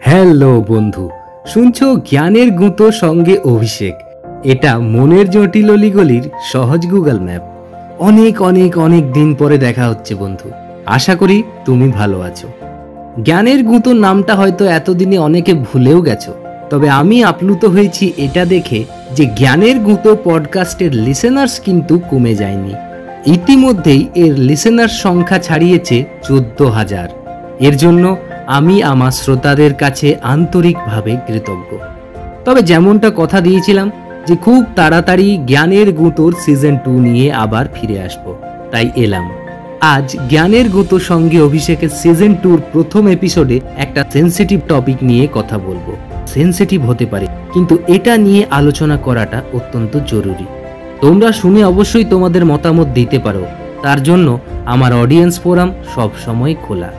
Hello বন্ধু, শুনছো জ্ঞানের গুঁতো সঙ্গে অভিষেক। এটা মনের জটিল অলিগলির সহজ গুগল ম্যাপ। অনেক অনেক অনেক দিন পরে দেখা হচ্ছে বন্ধু। আশা করি তুমি ভালো আছো। জ্ঞানের গুঁতো নামটা হয়তো এতদিনে অনেকে ভুলেও গেছো, তবে আমি আপ্লুত হয়েছি এটা দেখে যে জ্ঞানের গুঁতো পডকাস্টের লিসেনার্স কিন্তু কমে যায়নি। ইতিমধ্যেই এর লিসেনার সংখ্যা ছাড়িয়েছে 14,000। এর জন্য আমি আমার শ্রোতাদের কাছে আন্তরিকভাবে কৃতজ্ঞ। তবে যেমনটা কথা দিয়েছিলাম যে খুব তাড়াতাড়ি জ্ঞানের গুঁতোর সিজন 2 নিয়ে আবার ফিরে আসব, তাই এলাম। আজ জ্ঞানের গুঁতো সঙ্গে অভিষেকের সিজন 2-র প্রথম এপিসোডে একটা সেন্সিটিভ টপিক নিয়ে কথা বলবো। সেন্সিটিভ হতে পারে, কিন্তু এটা নিয়ে আলোচনা করাটা অত্যন্ত জরুরি। তোমরা শুনে অবশ্যই তোমাদের মতামত দিতে পারো, তার জন্য আমার অডিয়েন্স ফোরাম সব সময় খোলা।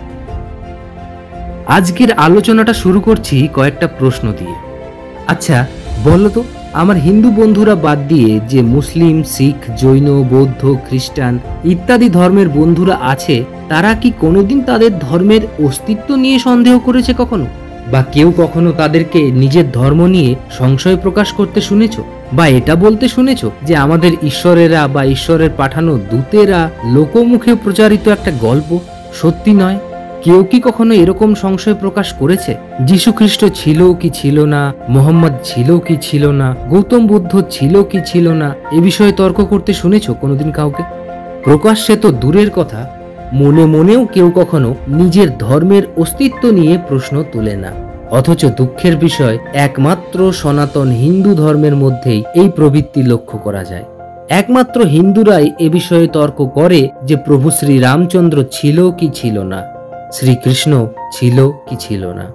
আজকের আলোচনাটা শুরু করছি কয়েকটা প্রশ্ন দিয়ে। আচ্ছা বলো তো, আমার হিন্দু বন্ধুরা বাদ দিয়ে যে মুসলিম, শিখ, জৈন, বৌদ্ধ, খ্রিস্টান ইত্যাদি ধর্মের বন্ধুরা আছে, তারা কি কোনোদিন তাদের ধর্মের অস্তিত্ব নিয়ে সন্দেহ করেছে কখনো? বা কেউ কখনো তাদেরকে নিজের ধর্ম নিয়ে সংশয় প্রকাশ করতে শুনেছো? বা এটা বলতে শুনেছো যে আমাদের ঈশ্বরেরা বা ঈশ্বরের পাঠানো দূতেরা লোকমুখে প্রচারিত একটা গল্প, সত্যি নয়? কেউ কি কখনো এরকম সংশয় প্রকাশ করেছে যীশু খ্রিস্ট ছিল কি ছিল না, মোহাম্মদ ছিল কি ছিল না, গৌতম বুদ্ধ ছিল কি ছিল না, এ বিষয়ে তর্ক করতে শুনেছো কোনোদিন কাউকে? প্রকাশ্যে তো দূরের কথা, মনে মনেও কেউ কখনো নিজের ধর্মের অস্তিত্ব নিয়ে প্রশ্ন তোলে না। অথচ দুঃখের বিষয়, একমাত্র সনাতন হিন্দু ধর্মের মধ্যেই এই প্রবৃত্তি লক্ষ্য করা যায়। একমাত্র হিন্দুরাই এ বিষয়ে তর্ক করে যে প্রভু শ্রী রামচন্দ্র ছিল কি ছিল না, শ্রীকৃষ্ণ ছিল কি ছিল না।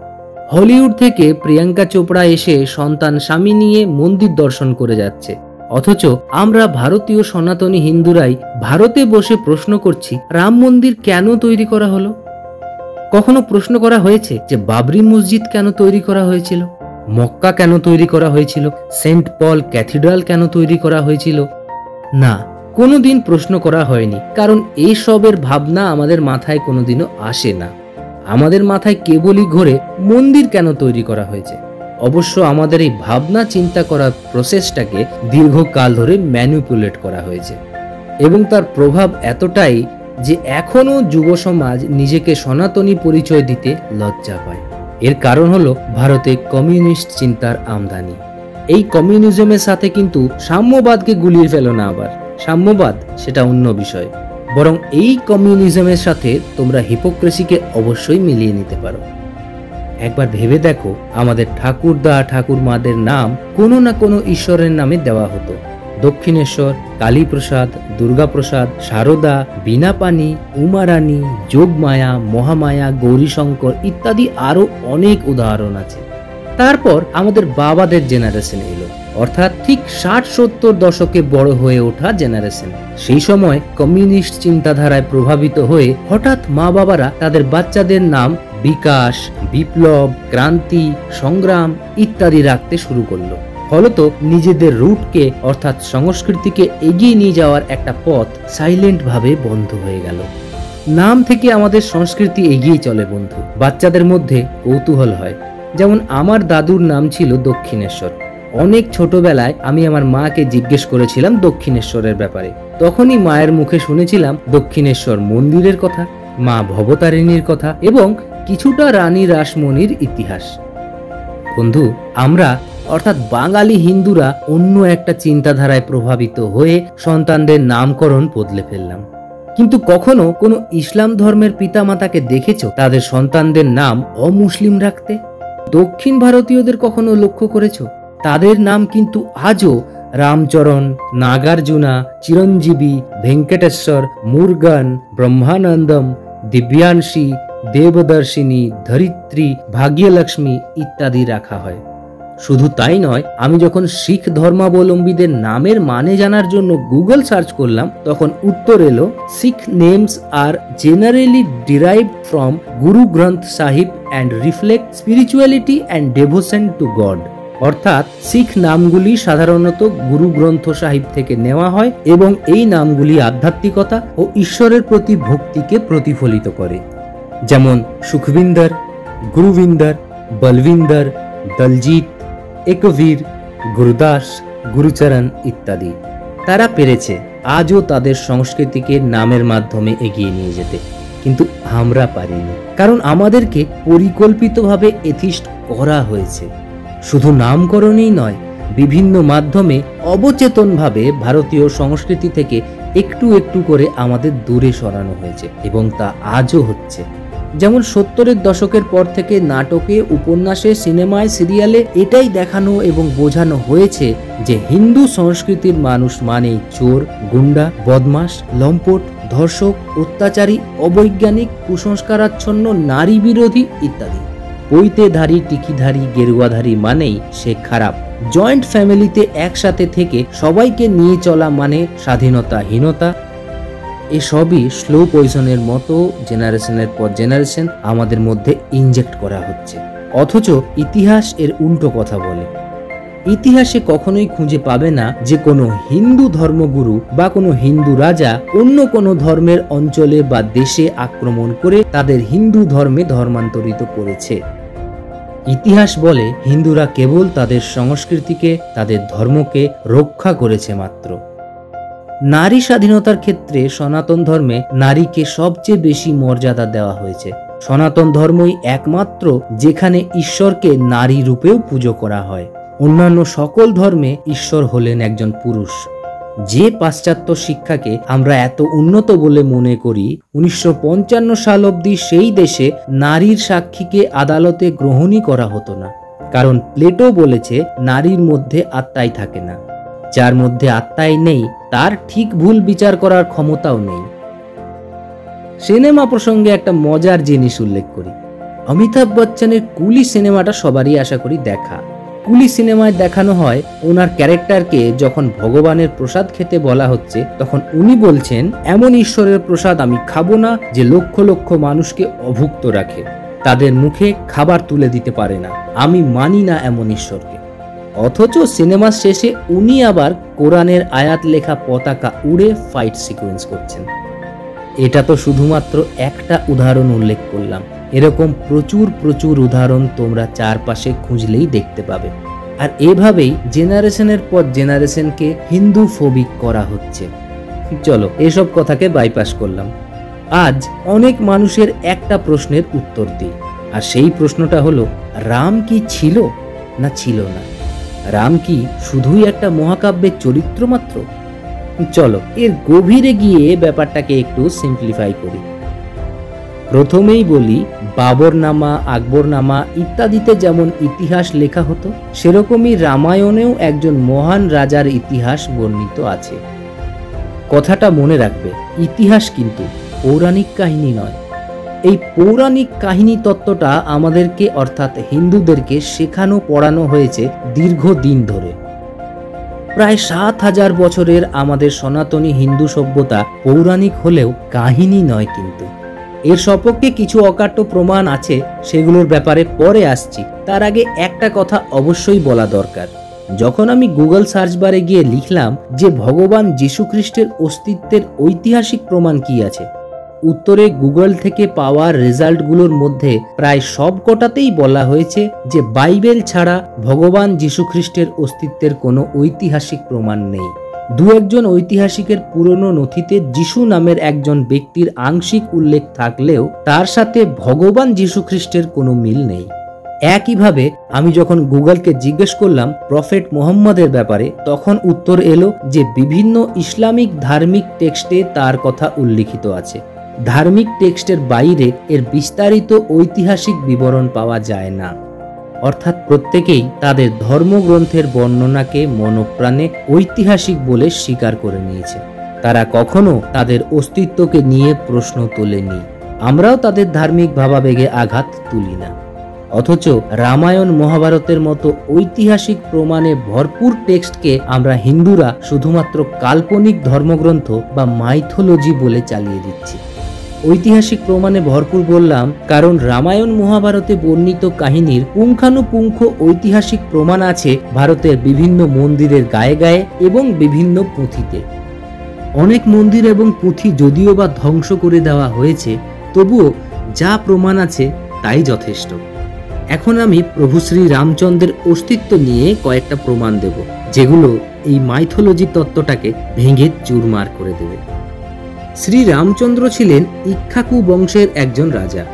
হলিউড থেকে প্রিয়াঙ্কা চোপড়া এসে সন্তান স্বামী নিয়ে মন্দির দর্শন করে যাচ্ছে, অথচ আমরা ভারতীয় সনাতনী হিন্দুরাই ভারতে বসে প্রশ্ন করছি রাম মন্দির কেন তৈরি করা হলো? কখনো প্রশ্ন করা হয়েছে যে বাবরি মসজিদ কেন তৈরি করা হয়েছিল, মক্কা কেন তৈরি করা হয়েছিল, সেন্ট পল ক্যাথিড্রাল কেন তৈরি করা হয়েছিল? না, কোনোদিন প্রশ্ন করা হয়নি, কারণ এইসবের ভাবনা আমাদের মাথায় কোনোদিনও আসে না। আমাদের মাথায় কেবলই ঘোরে মন্দির কেন তৈরি করা হয়েছে। অবশ্য আমাদের এই ভাবনা চিন্তা করার প্রসেসটাকে দীর্ঘকাল ধরে ম্যানিপুলেট করা হয়েছে, এবং তার প্রভাব এতটাই যে এখনো যুব সমাজ নিজেকে সনাতনী পরিচয় দিতে লজ্জা পায়। এর কারণ হলো ভারতে কমিউনিস্ট চিন্তার আমদানি। এই কমিউনিজমের সাথে কিন্তু সাম্যবাদকে গুলিয়ে ফেলো না আবার। সাম্যবাদ সেটা অন্য বিষয়, বরং এই কমিউনিজমের সাথে তোমরা হিপোক্রেসিকে অবশ্যই মিলিয়ে নিতে পারো। একবার ভেবে দেখো, আমাদের ঠাকুরদা ঠাকুরমাদের নাম কোনো না কোনো ঈশ্বরের নামে দেওয়া হতো। দক্ষিণেশ্বর, কালীপ্রসাদ, দুর্গাপ্রসাদ, সারদা, বীণাপানি, উমারানী, যোগমায়া, মহামায়া, গৌরীশঙ্কর ইত্যাদি আরো অনেক উদাহরণ আছে। তারপর আমাদের বাবাদের জেনারেশন এলো, অর্থাৎ ঠিক 60-70 দশকে বড় হয়ে ওঠা জেনারেশন। সেই সময় কমিউনিস্ট চিন্তাধারায় প্রভাবিত হয়ে হঠাৎ মা বাবারা তাদের বাচ্চাদের নাম বিকাশ, বিপ্লব, ক্রান্তি, সংগ্রাম ইত্যাদি রাখতে শুরু করলো। ফলত নিজেদের রুটকে অর্থাৎ সংস্কৃতিকে এগিয়ে নিয়ে যাওয়ার একটা পথ সাইলেন্ট ভাবে বন্ধ হয়ে গেল। নাম থেকে আমাদের সংস্কৃতি এগিয়ে চলে বন্ধু। বাচ্চাদের মধ্যে কৌতূহল হয়। যেমন আমার দাদুর নাম ছিল দক্ষিণেশ্বর। অনেক ছোটবেলায় আমি আমার মাকে জিজ্ঞেস করেছিলাম দক্ষিণেশ্বরের ব্যাপারে। তখনই মায়ের মুখে শুনেছিলাম দক্ষিণেশ্বর মন্দিরের কথা, মা ভবতারিণীর কথা এবং কিছুটা রানী রাসমণির ইতিহাস। বন্ধু, আমরা অর্থাৎ বাঙালি হিন্দুরা অন্য একটা চিন্তাধারায় প্রভাবিত হয়ে সন্তানদের নামকরণ বদলে ফেললাম। কিন্তু কখনো কোনো ইসলাম ধর্মের পিতামাতাকে দেখেছো তাদের সন্তানদের নাম অমুসলিম রাখতে? দক্ষিণ ভারতীয়দের কখনো লক্ষ্য করেছো? তাদের নাম কিন্তু আজও রামচরণ, নাগার্জুনা, চিরঞ্জীবী, ভেঙ্কটেশ্বর, মুরগান, ব্রহ্মানন্দম, দিব্যাংশী, দেবদর্শিনী, ধরিত্রী, ভাগ্যলক্ষ্মী ইত্যাদি রাখা হয়। শুধু তাই নয়, আমি যখন শিখ ধর্মাবলম্বীদের নামের মানে জানার জন্য গুগল সার্চ করলাম, তখন উত্তর এলো Sikh names are generally derived from Guru Granth Sahib and reflect spirituality and devotion to God. অর্থাৎ শিখ নামগুলি সাধারণত গুরু গ্রন্থ সাহিব থেকে নেওয়া হয় এবং এই নামগুলি আধ্যাত্মিকতা ও ঈশ্বরের প্রতি ভক্তিকে প্রতিফলিত করে। যেমন সুখবিন্দর, গুরুবিন্দর, বলবিন্দর, দলজিৎ, একবীর, গুরুদাস, গুরুচরণ ইত্যাদি। তারা পেরেছে আজও তাদের সংস্কৃতিকে নামের মাধ্যমে এগিয়ে নিয়ে যেতে, কিন্তু আমরা পারিনি, কারণ আমাদেরকে পরিকল্পিতভাবে এথিস্ট করা হয়েছে। শুধু নামকরণেই নয়, বিভিন্ন মাধ্যমে অবচেতনভাবে ভারতীয় সংস্কৃতি থেকে একটু একটু করে আমাদের দূরে সরানো হয়েছে, এবং তা আজও হচ্ছে। যেমন 70-এর দশকের পর থেকে নাটকে, উপন্যাসে, সিনেমায়, সিরিয়ালে এটাই দেখানো এবং বোঝানো হয়েছে যে হিন্দু সংস্কৃতির মানুষ মানেই চোর, গুন্ডা, বদমাশ, লম্পট, ধর্ষক, অত্যাচারী, অবৈজ্ঞানিক, কুসংস্কারাচ্ছন্ন, নারী বিরোধী ইত্যাদি। পৈতেধারী, টিকিধারী, গেরুয়াধারী মানেই সে খারাপ। জয়েন্ট ফ্যামিলিতে একসাথে থেকে সবাইকে নিয়ে চলা মানে স্বাধীনতাহীনতা। এসবই স্লো পয়জনের মতো জেনারেশনের পর জেনারেশন আমাদের মধ্যে ইনজেক্ট করা হচ্ছে, অথচ ইতিহাস এর উল্টো কথা বলে। ইতিহাসে কখনোই খুঁজে পাবে না যে কোনো হিন্দু ধর্মগুরু বা কোনো হিন্দু রাজা অন্য কোনো ধর্মের অঞ্চলে বা দেশে আক্রমণ করে তাদের হিন্দু ধর্মে ধর্মান্তরিত করেছে। ইতিহাস বলে হিন্দুরা কেবল তাদের সংস্কৃতিকে, তাদের ধর্মকে রক্ষা করেছে মাত্র। নারী স্বাধীনতার ক্ষেত্রে সনাতন ধর্মে নারীকে সবচেয়ে বেশি মর্যাদা দেওয়া হয়েছে। সনাতন ধর্মই একমাত্র যেখানে ঈশ্বরকে নারী রূপেও পুজো করা হয়। অন্যান্য সকল ধর্মে ঈশ্বর হলেন একজন পুরুষ। যে পাশ্চাত্য শিক্ষাকে আমরা এত উন্নত বলে মনে করি, 1955 সাল অবধি সেই দেশে নারীর সাক্ষীকে আদালতে গ্রহণই করা হতো না, কারণ প্লেটো বলেছে নারীর মধ্যে আত্মাই থাকে না। যার মধ্যে আত্মাই নেই তার ঠিক ভুল বিচার করার ক্ষমতাও নেই। সিনেমা প্রসঙ্গে একটা মজার জিনিস উল্লেখ করি। অমিতাভ বচ্চনের কুলি সিনেমাটা সবারই আশা করি দেখা। কুলি সিনেমায় দেখানো হয় ওনার ক্যারেক্টারকে যখন ভগবানের প্রসাদ খেতে বলা হচ্ছে, তখন উনি বলছেন, এমন ঈশ্বরের প্রসাদ আমি খাবো না যে লক্ষ লক্ষ মানুষকে অভুক্ত রাখে, তাদের মুখে খাবার তুলে দিতে পারে না, আমি মানি না এমন ঈশ্বরকে। অথচ সিনেমার শেষে উনি আবার কোরআনের আয়াত লেখা পতাকা উড়ে ফাইট সিকোয়েন্স করছেন। এটা তো শুধুমাত্র একটা উদাহরণ উল্লেখ করলাম, এরকম প্রচুর প্রচুর উদাহরণ তোমরা চারপাশে খুঁজলেই দেখতে পাবে। আর এভাবেই জেনারেশনের পর জেনারেশনকে হিন্দু ফোবিক করা হচ্ছে। চলো এসব কথাকে বাইপাস করলাম। আজ অনেক মানুষের একটা প্রশ্নের উত্তর দিই, আর সেই প্রশ্নটা হলো, রাম কি ছিল না ছিল না? রাম কি শুধুই একটা মহাকাব্যের চরিত্র মাত্র? চলো এর গভীরে গিয়ে ব্যাপারটাকে একটু সিম্পলিফাই করি। প্রথমেই বলি, বাবরনামা, আকবরনামা ইত্যাদিতে যেমন ইতিহাস লেখা হতো, সেরকমই রামায়ণেও একজন মহান রাজার ইতিহাস বর্ণিত আছে। কথাটা মনে রাখবে, ইতিহাস কিন্তু পৌরাণিক কাহিনী নয়। এই পৌরাণিক কাহিনী তত্ত্বটা আমাদেরকে অর্থাৎ হিন্দুদেরকে শেখানো পড়ানো হয়েছে দীর্ঘদিন ধরে। প্রায় 7000 বছরের আমাদের সনাতনী হিন্দু সভ্যতা পৌরাণিক হলেও কাহিনী নয়। কিন্তু এর সপক্ষে কিছু অকাট্য প্রমাণ আছে, সেগুলোর ব্যাপারে পরে আসছি। তার আগে একটা কথা অবশ্যই বলা দরকার। যখন আমি গুগল সার্চ বারে গিয়ে লিখলাম যে ভগবান যীশু খ্রিস্টের অস্তিত্বের ঐতিহাসিক প্রমাণ কি আছে, উত্তরে গুগল থেকে পাওয়া রেজাল্টগুলোর মধ্যে প্রায় সবকটাতেই বলা হয়েছে যে বাইবেল ছাড়া ভগবান যীশু খ্রিস্টের অস্তিত্বের কোনো ঐতিহাসিক প্রমাণ নেই। দু একজন ঐতিহাসিকের পুরনো নথিতে যিশু নামের একজন ব্যক্তির আংশিক উল্লেখ থাকলেও তার সাথে ভগবান যীশু খ্রিস্টের কোনো মিল নেই। একইভাবে আমি যখন গুগলকে জিজ্ঞেস করলাম প্রফেট মুহাম্মদের ব্যাপারে, তখন উত্তর এলো যে বিভিন্ন ইসলামিক ধার্মিক টেক্সটে তার কথা উল্লিখিত আছে। ধার্মিক টেক্সটের বাইরে এর বিস্তারিত ঐতিহাসিক বিবরণ পাওয়া যায় না। অর্থাৎ প্রত্যেকেই তাদের ধর্মগ্রন্থের বর্ণনাকে মনপ্রাণে ঐতিহাসিক বলে স্বীকার করে নিয়েছে। তারা কখনো তাদের অস্তিত্বকে নিয়ে প্রশ্ন তোলেনি। আমরাও তাদের ধার্মিক ভাবাবেগে আঘাত তুলি না। অথচ রামায়ণ, মহাভারতের মতো ঐতিহাসিক প্রমাণে ভরপুর টেক্সটকে আমরা হিন্দুরা শুধুমাত্র কাল্পনিক ধর্মগ্রন্থ বা মাইথোলজি বলে চালিয়ে দিচ্ছি। ঐতিহাসিক প্রমাণে ভরপুর বললাম কারণ রামায়ণ, মহাভারতে বর্ণিত কাহিনীর পুঙ্খানুপুঙ্খ ঐতিহাসিক প্রমাণ আছে ভারতের বিভিন্ন মন্দিরের গায়ে গায়ে এবং বিভিন্ন পুঁথিতে। অনেক মন্দির এবং পুঁথি যদিও বা ধ্বংস করে দেওয়া হয়েছে, তবুও যা প্রমাণ আছে তাই যথেষ্ট। এখন আমি প্রভু শ্রী রামচন্দ্রের অস্তিত্ব নিয়ে কয়েকটা প্রমাণ দেব, যেগুলো এই মাইথোলজি তত্ত্বটাকে ভেঙে চুরমার করে দেবে। শ্রী রামচন্দ্র ছিলেন ইক্ষ্বাকু বংশের একজন রাজা।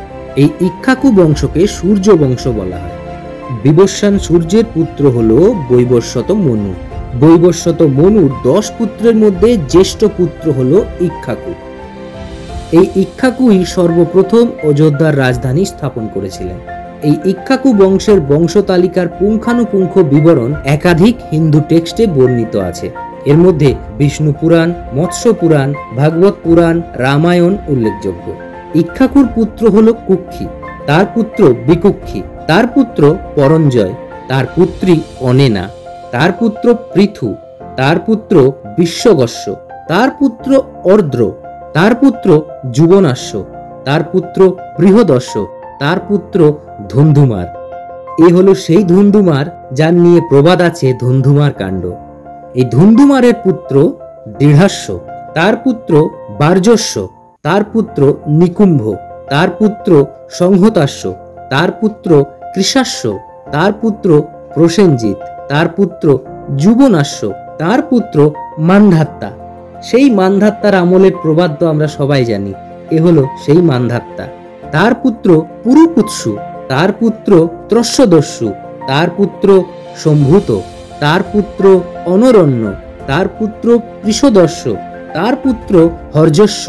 এই ইক্ষ্বাকু বংশকে সূর্য বংশ বলা হয়। বিবস্বান সূর্যের পুত্র হল বৈবস্বত মনু। বৈবস্বত মনুর 10 পুত্রের মধ্যে জ্যেষ্ঠ পুত্র হল ইক্ষ্বাকু। এই ইক্ষ্বাকুই সর্বপ্রথম অযোধ্যার রাজধানী স্থাপন করেছিলেন। এই ইক্ষ্বাকু বংশের বংশতালিকার পুঙ্খানুপুঙ্খ বিবরণ একাধিক হিন্দু টেক্সটে বর্ণিত আছে। এর মধ্যে বিষ্ণু পুরাণ, মৎস্য পুরাণ, ভাগবত পুরাণ, রামায়ণ উল্লেখযোগ্য। ইক্ষ্বাকুর পুত্র হল কুক্ষী, তার পুত্র বিকুক্ষী, তার পুত্র পরঞ্জয়, তার পুত্রী অনেনা, তার পুত্র পৃথু, তার পুত্র বিশ্বগস্য, তার পুত্র অর্দ্র, তার পুত্র যুবনাশ্য, তার পুত্র বৃহদস্য, তার পুত্র ধুন্ধুমার। এ হলো সেই ধুন্ধুমার যার নিয়ে প্রবাদ আছে ধুন্ধুমার কাণ্ড। এই ধুন্ধুমারের পুত্র দৃঢ়াস্য, তার পুত্র বার্জস্য, তার পুত্র নিকুম্ভ, তার পুত্র সংহতাস্য, তার পুত্র কৃশাস্য, তার পুত্র প্রসেনজিৎ, তার পুত্র যুবনাশ্য, তার পুত্র মান্ধাত্তা। সেই মান্ধাত্তার আমলের প্রবাদ তো আমরা সবাই জানি, এ হলো সেই মান্ধাত্তা। তার পুত্র পুরুকুৎসু, তার পুত্র ত্রস্যদস্যু, তার পুত্র সম্ভূত, তার পুত্র অনরণ্য, তার পুত্র পৃষদস্য, তার পুত্র হর্যস্য,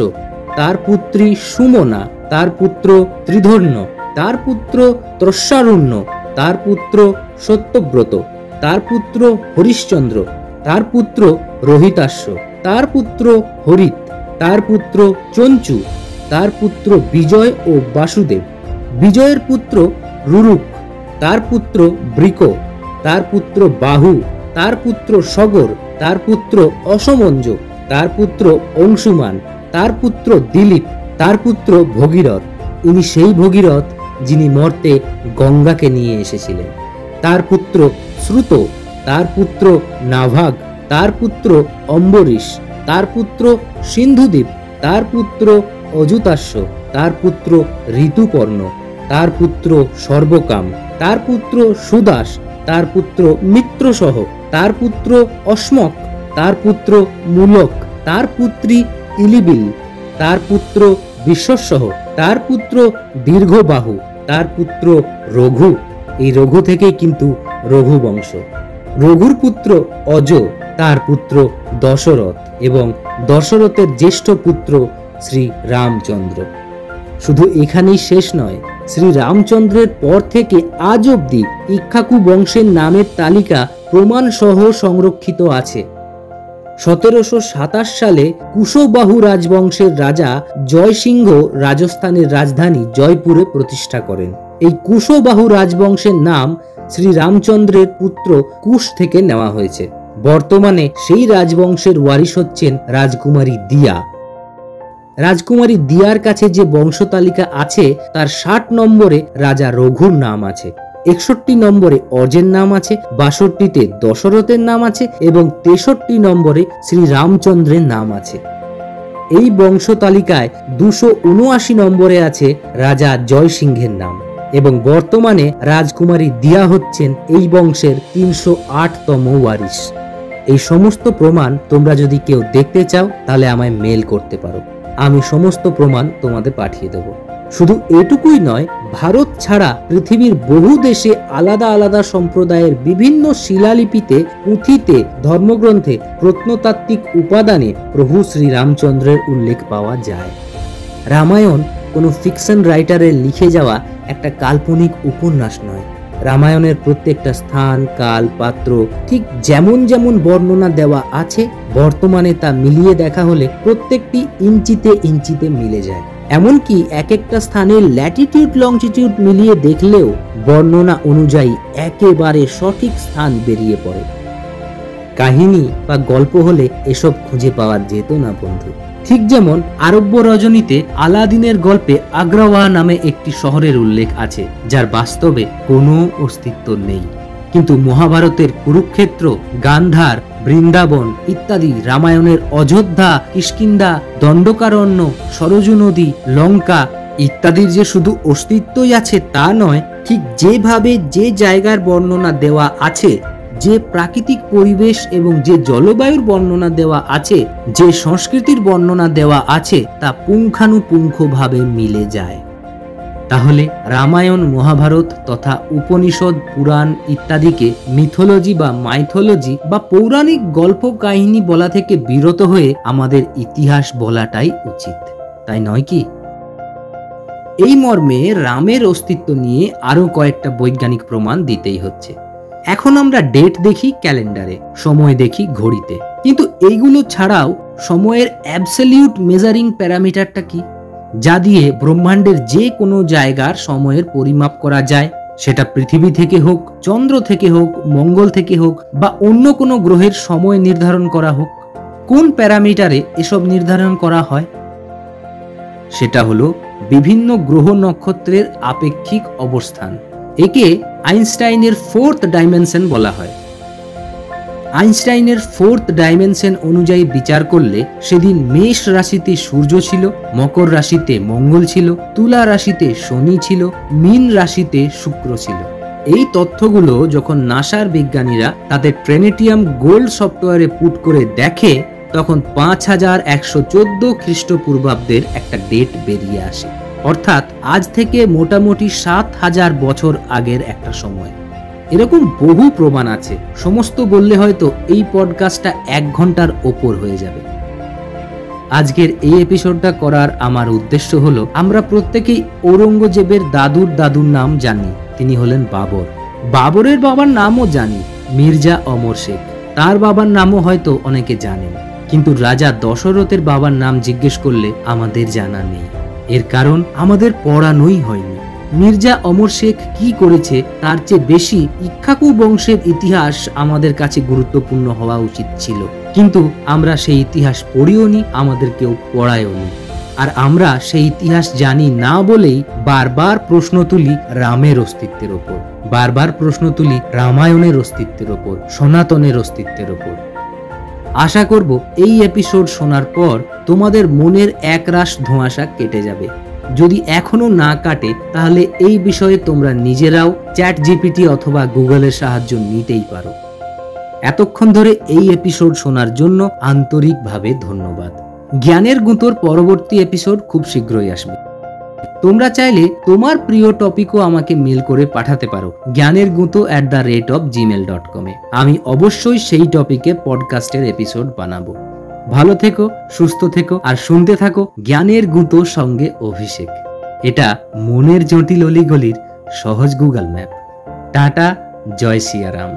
তার পুত্রী সুমনা, তার পুত্র ত্রিধর্ণ, তার পুত্র ত্রস্যারণ্য, তার পুত্র সত্যব্রত, তার পুত্র হরিশ্চন্দ্র, তার পুত্র রোহিতাস্য, তার পুত্র হরিত, তার পুত্র চঞ্চু, তার পুত্র বিজয় ও বাসুদেব, বিজয়ের পুত্র রুরুক, তার পুত্র বৃক, তার পুত্র বাহু, তার পুত্র সগর, তার পুত্র অসমঞ্জ, তার পুত্র অংশুমান, তার পুত্র দিলীপ, তার পুত্র ভগীরথ। ইনি সেই ভগীরথ যিনি মর্তে গঙ্গাকে নিয়ে এসেছিলেন। তার পুত্র শ্রুত, তার পুত্র নাভাগ, তার পুত্র অম্বরীশ, তার পুত্র সিন্ধুদ্বীপ, তার পুত্র অযুতাস্য, তার পুত্র ঋতুপর্ণ, তার পুত্র সর্বকাম, তার পুত্র সুদাস, তার পুত্র মিত্রসহ, তার পুত্র অস্মক, তার পুত্র মূলক, তার পুত্রী ইলিবিল, তার পুত্র বিশ্বসহ, তার পুত্র দীর্ঘবাহু, তার পুত্র রঘু। এই রঘু থেকেই কিন্তু রঘু বংশ। রঘুর পুত্র অজ, তার পুত্র দশরথ এবং দশরথের জ্যেষ্ঠ পুত্র শ্রী রামচন্দ্র। শুধু এখানেই শেষ নয়, শ্রী রামচন্দ্রের পর থেকে আজ অবধি ইক্ষ্বাকু বংশের নামের তালিকা প্রমাণ সহ সংরক্ষিত আছে। 1727 সালে কুশবাহু রাজবংশের রাজা জয়সিংহ রাজস্থানের রাজধানী জয়পুরে প্রতিষ্ঠা করেন। এই কুশবাহু রাজবংশের নাম শ্রী রামচন্দ্রের পুত্র কুশ থেকে নেওয়া হয়েছে। বর্তমানে সেই রাজবংশের ওয়ারিশ হচ্ছেন রাজকুমারী দিয়া। রাজকুমারী দিয়ার কাছে যে বংশ তালিকা আছে তার 60 নম্বরে রাজা রঘুর নাম আছে, 61 নম্বরে অজের নাম আছে, 62তে দশরথের নাম আছে এবং 63 নম্বরে শ্রী রামচন্দ্রের নাম আছে। এই বংশ তালিকায় 279 নম্বরে আছে রাজা জয়সিংহের নাম এবং বর্তমানে রাজকুমারী দিয়া হচ্ছেন এই বংশের 308তম ওয়ারিশ। এই সমস্ত প্রমাণ তোমরা যদি কেউ দেখতে চাও তাহলে আমায় মেল করতে পারো, আমি সমস্ত প্রমাণ তোমাদের পাঠিয়ে দেব। শুধু এটুকুই নয়, ভারত ছাড়া পৃথিবীর বহু দেশে আলাদা আলাদা সম্প্রদায়ের বিভিন্ন শিলালিপিতে, পুঁথিতে, ধর্মগ্রন্থে, প্রত্নতাত্ত্বিক উপাদানে প্রভু শ্রী রামচন্দ্রের উল্লেখ পাওয়া যায়। রামায়ণ কোনো ফিকশন রাইটারের লিখে যাওয়া একটা কাল্পনিক উপন্যাস নয়। রামায়ণের প্রত্যেকটা স্থান, কাল, পাত্র ঠিক যেমন যেমন বর্ণনা দেওয়া আছে, বর্তমানে তা মিলিয়ে দেখা হলে প্রত্যেকটি ইঞ্চিতে ইঞ্চিতে মিলে যায়। এমনকি এক একটা স্থানের ল্যাটিটিউড লংটিটিউড মিলিয়ে দেখলেও বর্ণনা অনুযায়ী একেবারে সঠিক স্থান বেরিয়ে পড়ে। কাহিনী বা গল্প হলে এসব খুঁজে পাওয়া যেত না বন্ধু। ঠিক যেমন আরব্য রজনীতে আলাদিনের গল্পে আগ্রাওয়া নামে একটি শহরের উল্লেখ আছে যার বাস্তবে কোনো অস্তিত্ব নেই, কিন্তু মহাভারতের কুরুক্ষেত্র, গান্ধার, বৃন্দাবন ইত্যাদি, রামায়ণের অযোধ্যা, কিষ্কিন্ধা, দণ্ডকারণ্য, সরজু নদী, লঙ্কা ইত্যাদির যে শুধু অস্তিত্বই আছে তা নয়, ঠিক যেভাবে যে জায়গার বর্ণনা দেওয়া আছে, যে প্রাকৃতিক পরিবেশ এবং যে জলবায়ুর বর্ণনা দেওয়া আছে, যে সংস্কৃতির বর্ণনা দেওয়া আছে, তা পুঙ্খানুপুঙ্খভাবে মিলে যায়। তাহলে রামায়ণ, মহাভারত তথা উপনিষদ, পুরাণ ইত্যাদিকে মিথোলজি বা মাইথোলজি বা পৌরাণিক গল্প কাহিনী বলা থেকে বিরত হয়ে আমাদের ইতিহাস বলাটাই উচিত, তাই নয় কি? এই মর্মে রামের অস্তিত্ব নিয়ে আরো কয়েকটা বৈজ্ঞানিক প্রমাণ দিতেই হচ্ছে। এখন আমরা ডেট দেখি ক্যালেন্ডারে, সময় দেখি ঘড়িতে, কিন্তু এইগুলো ছাড়াও সময়ের অ্যাবসলিউট মেজারিং প্যারামিটারটা কি, যা দিয়ে ব্রহ্মাণ্ডের যে কোনো জায়গার সময়ের পরিমাপ করা যায়, সেটা পৃথিবী থেকে হোক, চন্দ্র থেকে হোক, মঙ্গল থেকে হোক বা অন্য কোনো গ্রহের সময় নির্ধারণ করা হোক। কোন প্যারামিটারে এসব নির্ধারণ করা হয়? সেটা হলো বিভিন্ন গ্রহ নক্ষত্রের আপেক্ষিক অবস্থান। একে আইনস্টাইনের ফোর্থ ডাইমেনশন বলা হয়। আইনস্টাইনের ফোর্থ ডাইমেনশন অনুযায়ী বিচার করলে সেদিন মেষ রাশিতে সূর্য ছিল, মকর রাশিতে মঙ্গল ছিল, তুলা রাশিতে শনি ছিল, মীন রাশিতে শুক্র ছিল। এই তথ্যগুলো যখন নাসার বিজ্ঞানীরা তাদের ট্রেনেটিয়াম গোল্ড সফটওয়্যারে পুট করে দেখে, তখন 5114 খ্রিস্টপূর্বাব্দের একটা ডেট বেরিয়ে আসে, অর্থাৎ আজ থেকে মোটামুটি 7000 বছর আগের একটা সময়। এরকম বহু প্রমাণ আছে, সমস্ত বললে হয়তো এই পডকাস্টটা 1 ঘন্টার ওপর হয়ে যাবে। আজকের এই এপিসোডটা করার আমার উদ্দেশ্য হলো, আমরা প্রত্যেকেই ঔরঙ্গজেবের দাদুর নাম জানি, তিনি হলেন বাবর। বাবরের বাবার নামও জানি, মির্জা অমর শেখ। তার বাবার নামও হয়তো অনেকে জানেন, কিন্তু রাজা দশরথের বাবার নাম জিজ্ঞেস করলে আমাদের জানা নেই। এর কারণ আমাদের পড়ানোই হয়নি। মির্জা অমর শেখ কি করেছে তার চেয়ে বেশি ইক্ষ্বাকু বংশের ইতিহাস আমাদের কাছে গুরুত্বপূর্ণ হওয়া উচিত ছিল, কিন্তু আমরা সেই ইতিহাস পড়িও নি, আমাদের কেউ পড়ায়ও নি। আর আমরা সেই ইতিহাস জানি না বলেই বারবার প্রশ্ন তুলি রামের অস্তিত্বের ওপর, বারবার প্রশ্ন তুলি রামায়ণের অস্তিত্বের ওপর, সনাতনের অস্তিত্বের ওপর। আশা করব এই এপিসোড শোনার পর তোমাদের মনের একরাশ ধোঁয়াশা কেটে যাবে। যদি এখনো না কাটে, তাহলে এই বিষয়ে তোমরা নিজেরাও চ্যাট জিপিটি অথবা গুগলের সাহায্য নিতেই পারো। এতক্ষণ ধরে এই এপিসোড শোনার জন্য আন্তরিকভাবে ধন্যবাদ। জ্ঞানের গুঁতোর পরবর্তী এপিসোড খুব শীঘ্রই আসবে। তোমরা চাইলে তোমার প্রিয় টপিকও আমাকে মেল করে পাঠাতে পারো gyanerguto@gmail.com এ। আমি অবশ্যই সেই টপিকে পডকাস্টের এপিসোড বানাবো। ভালো থেকো, সুস্থ থেকো আর শুনতে থাকো জ্ঞানের গুঁতো সঙ্গে অভিষেক। এটা মনের জটিল অলিগলির সহজ গুগল ম্যাপ। টাটা, জয় সিয়ারাম।